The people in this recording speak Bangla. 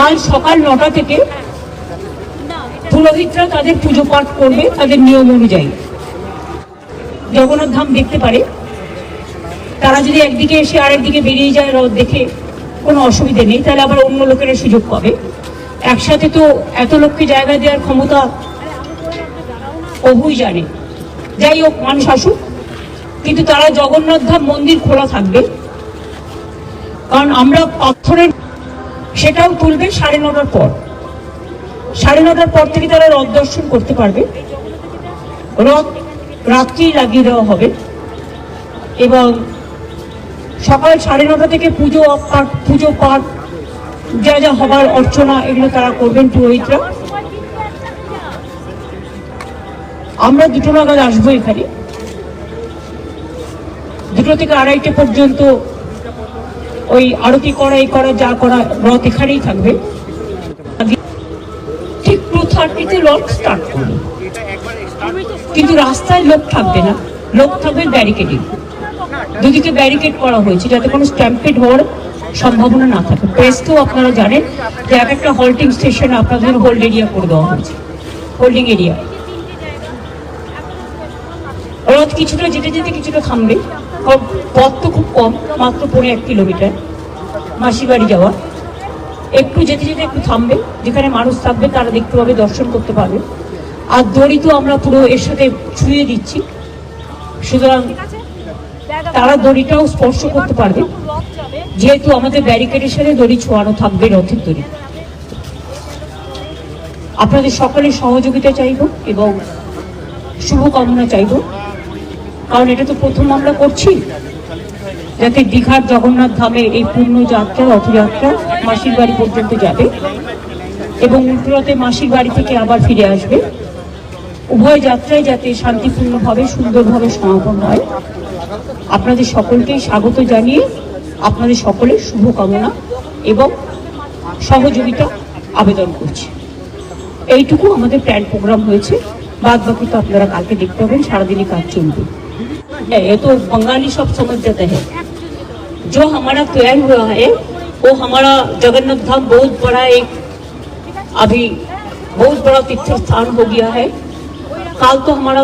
কাল সকাল 9টা থেকে পুরোহিতরা তাদের পুজো পাঠ করবে তাদের নিয়ম অনুযায়ী। জগন্নাথ ধাম দেখতে পারে, তারা যদি একদিকে এসে আরেকদিকে বেরিয়ে যায় রথ দেখে কোনো অসুবিধা নেই, তাহলে আবার অন্য লোকেরা সুযোগ পাবে। একসাথে তো এত লোককে জায়গা দেওয়ার ক্ষমতা প্রভুই জানে। যাই হোক, মানুষ আসুক, কিন্তু তারা জগন্নাথ ধাম মন্দির খোলা থাকবে, কারণ আমরা পাথরের সেটাও তুলবে 9:30টার পর। 9:30টার পর থেকে তারা রথ দর্শন করতে পারবে। রথ রাত্রি লাগিয়ে দেওয়া হবে এবং সকাল 9:30 থেকে পুজো পাঠ যা যা হবার অর্চনা এগুলো তারা করবেন পুরোহিতরা। আমরা 2টো নাগাদ আসবো এখানে। 2টো থেকে 2:30 পর্যন্ত ওই আরতি করা এই করা যা করা রথ এখানেই থাকবে। ঠিক 2:30 রথ স্টার্ট করবে, কিন্তু রাস্তায় লোক থাকবে না, লোক থাকবে ব্যারিকেডিং। দুদিকে ব্যারিকেড করা হয়েছে যাতে কোনো স্ট্যাম্পেড হওয়ার সম্ভাবনা না থাকে। প্রেসকেও আপনারা জানেন যে একটা হল্টিং স্টেশনে আপনাদের হোল্ড এরিয়া করে দেওয়া হয়েছে, হোল্ডিং এরিয়া। রথ কিছুটা যেতে যেতে কিছুটা থামবে, পথ তো খুব কম, মাত্র 1 কিলোমিটার মাসির বাড়ি যাওয়া। একটু যেতে যেতে একটু থামবে, যেখানে মানুষ থাকবে তারা দেখতে পাবে, দর্শন করতে পারবে। আর দড়ি তো আমরা পুরো এর সাথে ছুঁয়ে দিচ্ছি, সুতরাং তারা দড়িটাও স্পর্শ করতে পারবে, যেহেতু আমাদের ব্যারিকেডের সাথে দড়ি ছোঁয়ানো থাকবে, রথের দড়ি। আপনাদের সকলের সহযোগিতা চাইব এবং শুভকামনা চাইব, কারণ এটা তো প্রথম আমরা করছি, যাতে দীঘার জগন্নাথ ধামে এই পূর্ণ যাত্রা রথযাত্রা মাসির বাড়ি পর্যন্ত যাবে এবং উল্টোরথে মাসির বাড়ি থেকে আবার ফিরে আসবে। উভয় যাত্রায় যাতে শান্তিপূর্ণভাবে সুন্দরভাবে সমাপন হয়। আপনাদের সকলকেই স্বাগত জানিয়ে আপনাদের সকলের শুভকামনা এবং সহযোগিতা আবেদন করছি। এইটুকু আমাদের প্ল্যান প্রোগ্রাম হয়েছে, বাদ বাকি তো আপনারা কালকে দেখতে পাবেন, সারাদিনই কাজ चलবে। ये तो बंगाली सब समझ जाते हैं। जो हमारा प्लान हुआ है वो हमारा जगन्नाथ धाम बहुत बड़ा एक अभी बहुत बड़ा तीर्थ स्थान हो गया है। कल तो हमारा